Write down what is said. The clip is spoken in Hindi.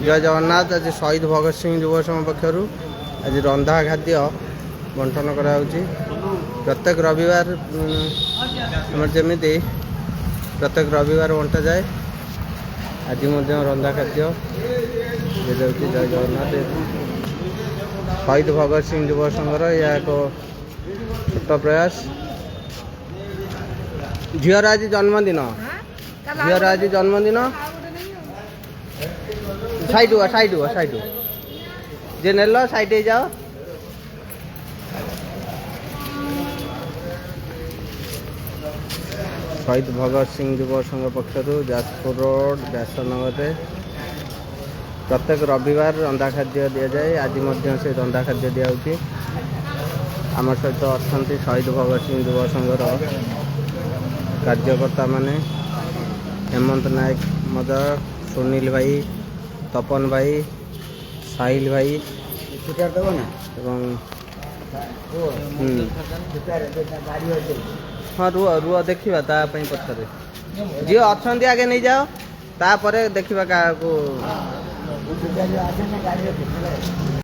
जय जगन्नाथ। आज शहीद भगत सिंह युव संघ पक्षर आज रंधा खाद्य बंटन करा प्रत्येक रविवार जमी प्रत्येक रविवार बंटा जाए। आज रंधा खाद्य जय जगन्नाथ। शहीद भगत सिंह युव संघर यह एक छोट प्रयास। झीर आज जन्मदिन, झीर आज जन्मदिन। साइड हुआ जे नेल साइड जाओ। शहीद भगत सिंह युव संघ पक्षर जाजपुर रोड व्यासनगर प्रत्येक रविवार रंधा खाद्य दि जाए। आज से रंधा खाद्य दिखाई। आम सहित अच्छा शहीद भगत सिंह युव संघर कार्यकर्ता माने हेमंत नायक मदर, सुनील भाई, तपन भाई, साहिल भाई हाँ रुआ रुआ देखा पचर जी अच्छा आगे नहीं जाओ तापर देखा क्या।